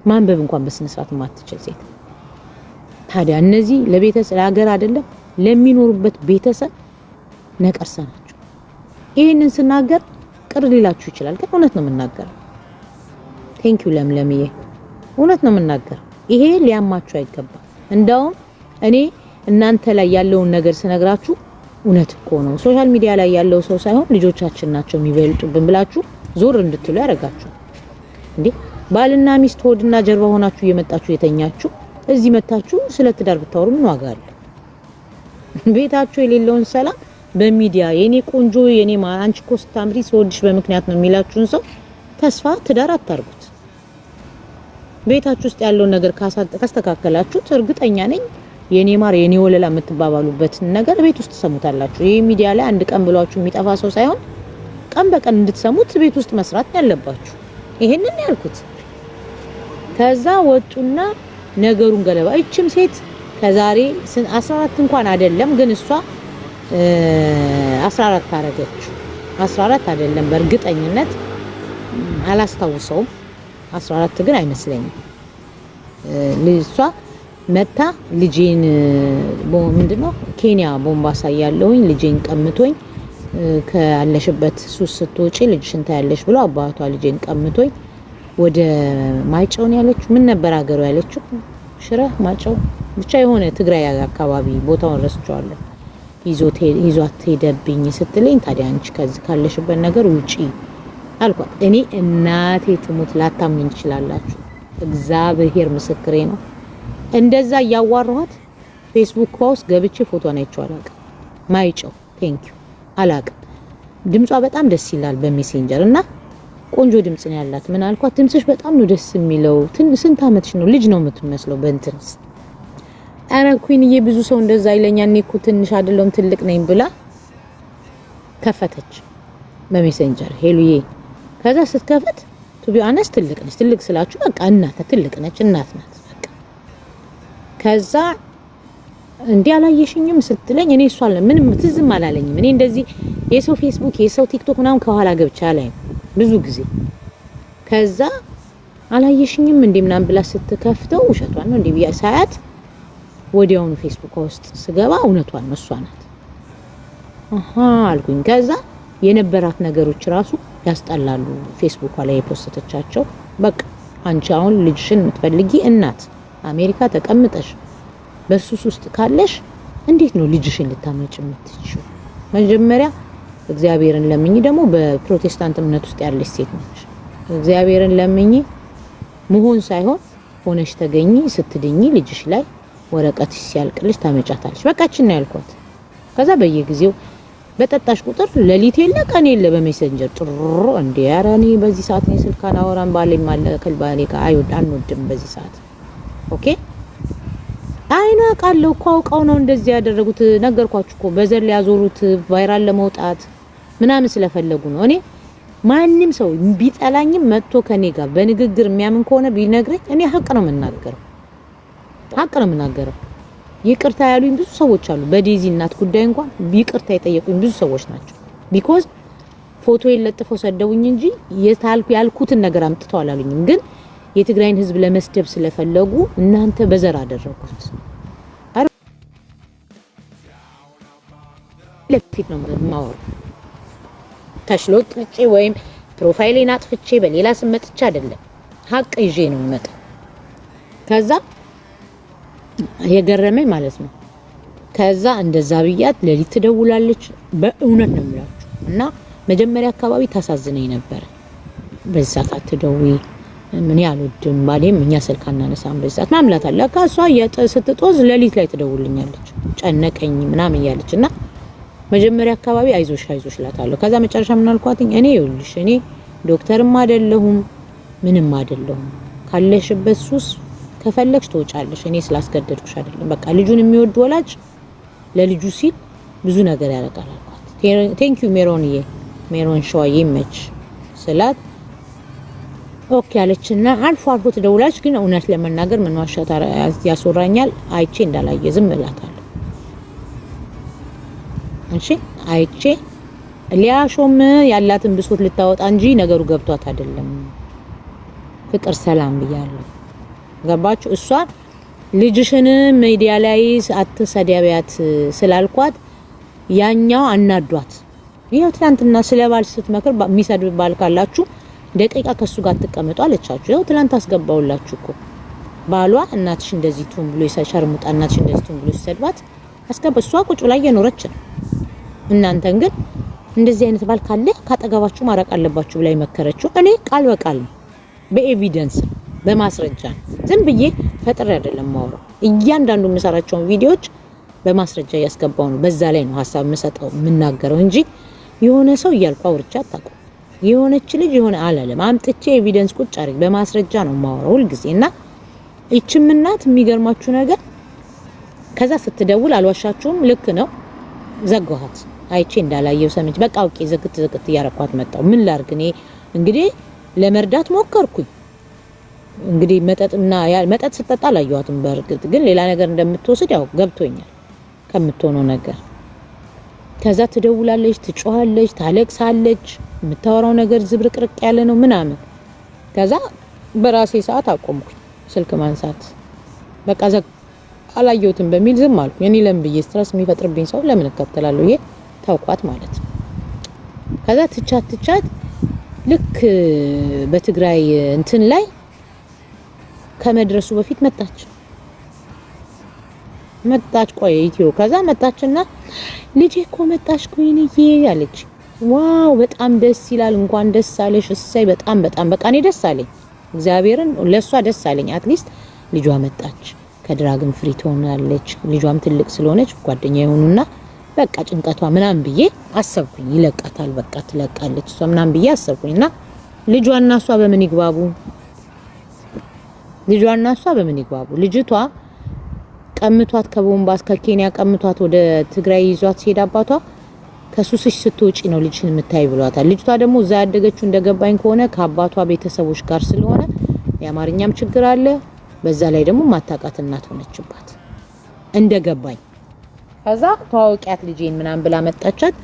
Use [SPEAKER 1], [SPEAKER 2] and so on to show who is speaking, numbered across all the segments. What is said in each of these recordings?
[SPEAKER 1] ማንበብ እንኳን በስነ ስርዓት ማትችል ሴት። ታዲያ እነዚህ ለቤተሰብ ለሀገር አይደለም ለሚኖሩበት ቤተሰብ ነቀርሳ ናቸው። ይሄንን ስናገር ቅር ሊላችሁ ይችላል፣ ግን እውነት ነው የምናገረው። ቴንኪው ለምለምዬ፣ እውነት ነው የምናገረው። ይሄ ሊያማችሁ አይገባም። እንደውም እኔ እናንተ ላይ ያለውን ነገር ስነግራችሁ እውነት እኮ ነው ሶሻል ሚዲያ ላይ ያለው ሰው ሳይሆን ልጆቻችን ናቸው የሚበልጡብን ብላችሁ ዞር እንድትሉ ያደርጋችሁ። እንዴ ባልና ሚስት ሆድና ጀርባ ሆናችሁ እየመጣችሁ የተኛችሁ እዚህ መታችሁ ስለ ትዳር ብታወሩ ምን ዋጋ አለ? ቤታችሁ የሌለውን ሰላም በሚዲያ የኔ ቆንጆ የኔ አንቺ እኮ ስታምሪ ስወድሽ በምክንያት ነው የሚላችሁን ሰው ተስፋ ትዳር አታርጉት። ቤታችሁ ውስጥ ያለውን ነገር ካስተካከላችሁት እርግጠኛ ነኝ የኔ ማር የኔ ወለላ የምትባባሉበት ነገር ቤት ውስጥ ተሰሙታላችሁ። ይሄ ሚዲያ ላይ አንድ ቀን ብሏችሁ የሚጠፋ ሰው ሳይሆን ቀን በቀን እንድትሰሙት ቤት ውስጥ መስራት ያለባችሁ። ይሄንን ያልኩት ከዛ ወጡና ነገሩን ገለባ። እቺም ሴት ከዛሬ 14 እንኳን አይደለም ግን እሷ 14 አረገች። 14 አይደለም በእርግጠኝነት አላስታውሰውም። 14 ግን አይመስለኝም። ልጅቷ መታ ልጄን ምንድነው ኬንያ ቦምባሳ ያለውኝ ልጄን ቀምቶኝ ካለሽበት ሱስ ስትወጪ ልጅሽን ታያለሽ ብሎ አባቷ ልጄን ቀምቶኝ ወደ ማይጨውን ያለችው ምን ነበር አገሩ ያለችው ሽረ ማይጨው ብቻ የሆነ ትግራይ አካባቢ ቦታውን ረስቸዋለሁ። ይዟት ሄደብኝ ስትለኝ ታዲያ አንቺ ከዚህ ካለሽበት ነገር ውጪ አልኳት። እኔ እናቴ ትሙት ላታምኝ ትችላላችሁ፣ እግዚአብሔር ምስክሬ ነው። እንደዛ ያዋራኋት ፌስቡክ ፖስት ገብቼ ፎቶን አይቼው አላውቅም። ማይጨው ቴንኪው አላውቅም። ድምጿ በጣም ደስ ይላል በሜሴንጀር እና ቆንጆ ድምጽ ነው ያላት። ምን አልኳት ድምጽሽ በጣም ነው ደስ የሚለው። ስንት አመትሽ ነው? ልጅ ነው የምትመስለው በእንትንስ። አረ ኩዊንዬ ብዙ ሰው እንደዛ ይለኛል። እኔ እኮ ትንሽ አይደለም ትልቅ ነኝ ብላ ከፈተች በሜሴንጀር ሄሉዬ። ከዛ ስትከፈት ቱ ቢ ኦነስት ትልቅ ነች። ትልቅ ስላችሁ በቃ እናት ትልቅ ነች፣ እናት ናት በቃ። ከዛ እንዲህ አላየሽኝም ስትለኝ እኔ እሷ ምንም ትዝም አላለኝም። እኔ እንደዚህ የሰው ፌስቡክ የሰው ቲክቶክ ምናምን ከኋላ ገብቻ ላይ ብዙ ጊዜ። ከዛ አላየሽኝም እንዴ ምናምን ብላ ስትከፍተው ውሸቷን ነው እንዴ ቢያ ሳያት ወዲያውኑ ፌስቡክ ውስጥ ስገባ እውነቷን ነው እሷ ናት። አልኩኝ። ከዛ የነበራት ነገሮች ራሱ ያስጠላሉ። ፌስቡክ ላይ የፖስተቻቸው በቃ አንቺ አሁን ልጅሽን የምትፈልጊ እናት አሜሪካ ተቀምጠሽ በሱስ ውስጥ ካለሽ እንዴት ነው ልጅሽን ልታመጭ የምትችይው? መጀመሪያ እግዚአብሔርን ለምኝ። ደግሞ በፕሮቴስታንት እምነት ውስጥ ያለሽ ሴት ነች። እግዚአብሔርን ለምኝ መሆን ሳይሆን ሆነሽ ተገኚ። ስትድኚ ልጅሽ ላይ ወረቀት ሲያልቅልሽ ታመጫታለሽ። በቃችን ነው ያልኳት። ከዛ በየጊዜው በጠጣሽ ቁጥር ለሊት የለ ቀን የለ በሜሴንጀር ጥሩ እንዴ ያራኒ በዚህ ሰዓት ነው ስልካና አወራን ባለኝ ማለከል ባሌ ጋር አንወድም በዚህ ሰዓት ኦኬ። አይና ቃለው እኮ አውቀው ነው እንደዚህ ያደረጉት። ነገርኳችሁ እኮ በዘር ሊያዞሩት ቫይራል ለመውጣት ምናምን ስለፈለጉ ነው። እኔ ማንንም ሰው ቢጠላኝም መጥቶ ከኔ ጋር በንግግር የሚያምን ከሆነ ቢነግረኝ እኔ ሀቅ ነው የምናገረው። ይቅርታ ያሉኝ ብዙ ሰዎች አሉ። በዴዚ እናት ጉዳይ እንኳን ይቅርታ የጠየቁኝ ብዙ ሰዎች ናቸው። ቢኮዝ ፎቶ የለጥፈው ሰደውኝ እንጂ ያልኩትን ነገር አምጥተው አላሉኝም። ግን የትግራይን ህዝብ ለመስደብ ስለፈለጉ እናንተ በዘር አደረጉት። ለፊት ነው ማወር ተሽሎጥጬ ወይም ፕሮፋይሌን አጥፍቼ በሌላ ስም መጥቼ አይደለም፣ ሀቅ ይዤ ነው የምመጣው። ከዛ የገረመኝ ማለት ነው። ከዛ እንደዛ ብያት ለሊት ትደውላለች። በእውነት ነው የምላችሁ። እና መጀመሪያ አካባቢ ታሳዝነኝ ነበር። በዛ አትደውይ ምን ያልወድም ባሌም እኛ ስልክ አናነሳም በዛት ማምላት አለ። ካሷ ስትጦዝ ለሊት ላይ ትደውልኛለች ጨነቀኝ ምናምን ያለችና መጀመሪያ አካባቢ አይዞሽ እላታለሁ። ከዛ መጨረሻ ምን አልኳትኝ እኔ ይኸውልሽ እኔ ዶክተርም አይደለሁም ምንም አይደለሁም። ካለሽበት ሱስ ከፈለግሽ ትወጫለሽ። እኔ ስላስገደድኩሽ አይደለም። በቃ ልጁን የሚወድ ወላጅ ለልጁ ሲል ብዙ ነገር ያደርጋል አልኳት። ቴንክ ዩ ሜሮን ሸዋዬ መች ስላት ኦኬ አለችና አልፎ ትደውላለች። ግን እውነት ለመናገር ምን ዋሻታ ያሶራኛል አይቼ እንዳላየ ዝም እላታለሁ። እሺ አይቼ ሊያሾም ያላትን ብሶት ልታወጣ እንጂ ነገሩ ገብቷት አይደለም። ፍቅር ሰላም ብያለሁ። ገባችሁ? እሷ ልጅሽን ሚዲያ ላይ አትሰደቢያት ስላልኳት ያኛው አናዷት። ይሄው ትናንትና ስለ ባል ስትመክር የሚሰድብ ባል ካላችሁ ደቂቃ ከሱ ጋር ተቀመጡ አለቻችሁ። ይሄው ትናንት አስገባውላችሁ እኮ ባሏ እናትሽ እንደዚህ ቱን ብሎ ይሰሸርሙጣ እናትሽ እንደዚህ ቱን ብሎ ይሰድባት አስገባ። እሷ ቁጭ ብላ እየኖረች ነው። እናንተን ግን እንደዚህ አይነት ባል ካለ ካጠገባችሁ ማራቅ አለባችሁ ብላ ይመከረችው። እኔ ቃል በቃል ነው በኤቪደንስ በማስረጃ ዝም ብዬ ፈጥሬ አይደለም ማውራው። እያንዳንዱ የምሰራቸውን ቪዲዮዎች በማስረጃ ያስገባው ነው። በዛ ላይ ነው ሐሳብ የምሰጠው የምናገረው እንጂ የሆነ ሰው እያልኩ አውርቻ አታውቅም። የሆነች ልጅ የሆነ አላለም አምጥቼ ኤቪደንስ ቁጭ አድርጌ በማስረጃ ነው ማውራው ሁሉ ጊዜና እቺም እናት የሚገርማችሁ ነገር ከዛ ስትደውል አልዋሻችሁም ልክ ነው ዘጋኋት። አይቼ እንዳላየው ሰምቼ በቃ አውቄ ዝግት እያረኳት መጣው። ምን ላርግ እኔ እንግዲህ ለመርዳት ሞከርኩኝ። እንግዲህ መጠጥ ስትጠጣ አላየኋትም። በርግጥ ግን ሌላ ነገር እንደምትወስድ ያው ገብቶኛል ከምትሆነው ነገር። ከዛ ትደውላለች፣ ትጮሃለች፣ ታለቅሳለች። የምታወራው ነገር ዝብርቅርቅ ያለ ነው ምናምን። ከዛ በራሴ ሰዓት አቆምኩኝ ስልክ ማንሳት። በቃ አላየሁትም በሚል ዝም አልኩ። የኔ ለምን ብዬ ስትረስ የሚፈጥርብኝ ሰው ለምን እከተላለሁ? ይሄ ታውቋት ማለት ነው። ከዛ ትቻት ልክ በትግራይ እንትን ላይ ከመድረሱ በፊት መጣች ቆይ ኢትዮ ከዛ መጣችና ልጄ እኮ መጣች ኩይንዬ ያለች። ዋው በጣም ደስ ይላል። እንኳን ደስ አለሽ። እሰይ በጣም በቃ እኔ ደስ አለኝ። እግዚአብሔርን ለሷ ደስ አለኝ። አትሊስት ልጇ መጣች። ከድራግን ፍሪ ትሆናለች። ልጇም ትልቅ ስለሆነች ጓደኛ የሆኑና በቃ ጭንቀቷ ምናምን ብዬ አሰብኩኝ። ይለቃታል በቃ ትለቃለች እሷ ምናምን ብዬ አሰብኩኝና ልጇና እሷ በምን ይግባቡ? ልጅቷ ቀምቷት ከቦምባስ ከኬንያ ቀምቷት ወደ ትግራይ ይዟት ሲሄድ አባቷ ከሱስሽ ስትወጪ ነው ልጅሽን የምታይ ብሏታል። ልጅቷ ደግሞ እዛ ያደገችው እንደገባኝ ከሆነ ከአባቷ ቤተሰቦች ጋር ስለሆነ የአማርኛም ችግር አለ። በዛ ላይ ደግሞ ማታቃት እናት ሆነችባት እንደገባኝ። ከዛ ተዋውቂያት ልጄን ምናምን ብላ መጣቻት።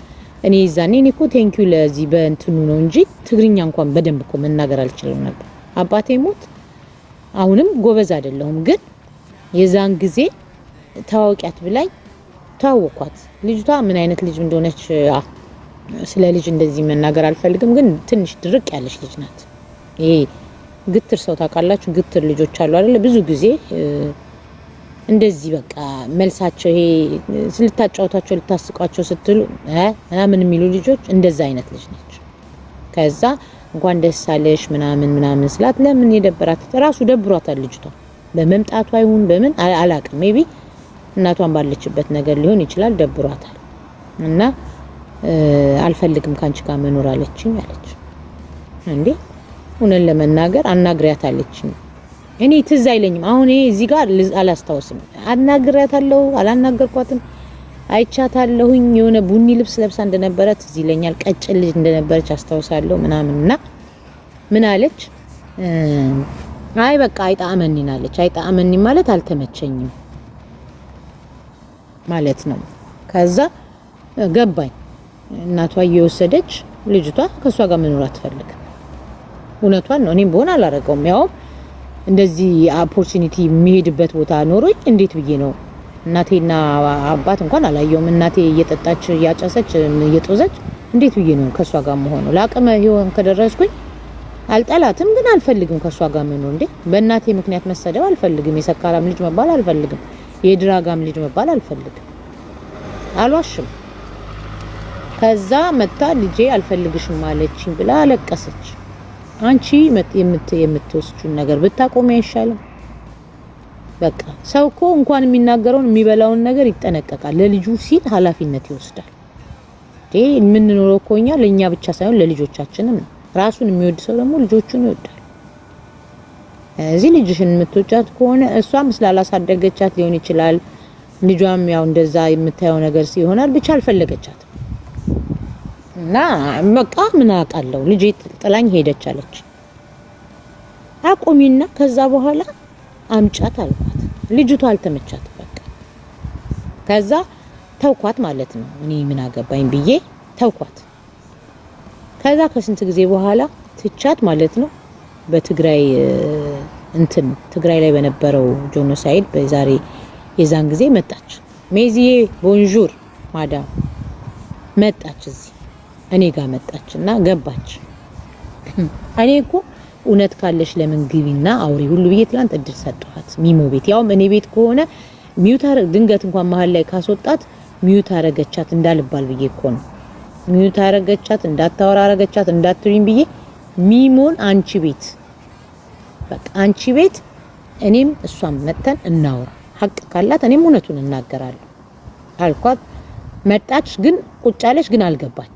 [SPEAKER 1] እኔ ይዛኔ እኮ ቴንኪው ለዚህ በእንትኑ ነው እንጂ ትግርኛ እንኳን በደንብ እኮ መናገር አልችልም ነበር። አባቴ ሞት አሁንም ጎበዝ አይደለሁም፣ ግን የዛን ጊዜ ተዋውቂያት ብላኝ ተዋወኳት። ልጅቷ ምን አይነት ልጅ እንደሆነች ስለ ልጅ እንደዚህ መናገር አልፈልግም፣ ግን ትንሽ ድርቅ ያለች ልጅ ናት። ይሄ ግትር ሰው ታውቃላችሁ፣ ግትር ልጆች አሉ አይደል? ብዙ ጊዜ እንደዚህ በቃ መልሳቸው ይሄ ልታጫውታቸው ልታስቋቸው ስትሉ ምናምን የሚሉ ልጆች እንደዛ አይነት ልጅ ነች። ከዛ እንኳን ደስ አለሽ ምናምን ስላት ለምን የደበራት ራሱ ደብሯታል ልጅቷ። በመምጣቷ ይሁን በምን አላቅም፣ ሜቢ እናቷን ባለችበት ነገር ሊሆን ይችላል። ደብሯታል እና አልፈልግም ካንቺ ጋር መኖር አለችኝ አለች። እንዴ ሆነን ለመናገር አናግሪያታለችኝ። እኔ ትዝ አይለኝም አሁን እዚህ ጋር አላስታውስም። አናግሪያታለሁ አላናገርኳትም። አይቻታለሁኝ የሆነ ቡኒ ልብስ ለብሳ እንደነበረ ትዝ ይለኛል። ቀጭን ልጅ እንደነበረች አስታውሳለሁ ምናምንና ምን አለች? አይ በቃ አይጣመኒን አለች። አይጣመኒ ማለት አልተመቸኝም ማለት ነው። ከዛ ገባኝ። እናቷ እየወሰደች ልጅቷ ከሷ ጋር መኖር አትፈልግም። እውነቷን ነው። እኔም በሆነ አላረገውም። ያው እንደዚህ ኦፖርቹኒቲ የሚሄድበት ቦታ ኖሮኝ እንዴት ብዬ ነው? እናቴና አባት እንኳን አላየውም። እናቴ እየጠጣች እያጨሰች እየጦዘች እንዴት ብዬ ነው ከሷ ጋር መሆኑ? ለአቅመ ሔዋን ከደረስኩኝ አልጠላትም፣ ግን አልፈልግም ከሷ ጋር መኖር። እንዴ በእናቴ ምክንያት መሰደብ አልፈልግም። የሰካራም ልጅ መባል አልፈልግም። የድራጋም ልጅ መባል አልፈልግም። አልዋሽም። ከዛ መጣ ልጄ አልፈልግሽም ማለችኝ ብላ አለቀሰች። አንቺ የምትወስጂውን ነገር ብታቆሚ አይሻልም? በቃ ሰው እኮ እንኳን የሚናገረውን የሚበላውን ነገር ይጠነቀቃል። ለልጁ ሲል ኃላፊነት ይወስዳል። ምን ኖረው እኮ እኛ ለኛ ብቻ ሳይሆን ለልጆቻችንም ነው። ራሱን የሚወድ ሰው ደግሞ ልጆቹን ይወዳል። እዚህ ልጅሽን የምትወጫት ከሆነ እሷም ስላላሳደገቻት ሊሆን ይችላል። ልጇም ያው እንደዛ የምታየው ነገር ሲሆናል ብቻ አልፈለገቻት እና በቃ ምን አውቃለሁ ልጄ ጥላኝ ሄደች አለች። አቆሚና ከዛ በኋላ አምጫት አልኳት። ልጅቷ አልተመቻት በቃ። ከዛ ተውኳት ማለት ነው። እኔ ምን አገባኝ ብዬ ተውኳት። ከዛ ከስንት ጊዜ በኋላ ትቻት ማለት ነው በትግራይ እንትን ትግራይ ላይ በነበረው ጄኖሳይድ በዛሬ የዛን ጊዜ መጣች። ሜዚዬ ቦንጆር ማዳም መጣች፣ እዚህ እኔ ጋር መጣችና ገባች። እኔ እኮ እውነት ካለሽ ለምን ግቢና አውሪ ሁሉ ብዬ ትላንት እድል ሰጠኋት። ሚሞ ቤት ያውም እኔ ቤት ከሆነ ሚውታር ድንገት እንኳን መሀል ላይ ካስወጣት ሚውት አረገቻት እንዳልባል ብዬ እኮ ነው። ሚውት አረገቻት፣ እንዳታወራ አረገቻት እንዳትሉኝ ብዬ ሚሞን አንቺ ቤት በቃ አንቺ ቤት እኔም እሷም መተን እናወራ፣ ሀቅ ካላት እኔም እውነቱን እናገራለሁ አልኳት። መጣች ግን ቁጭ አለች ግን አልገባች።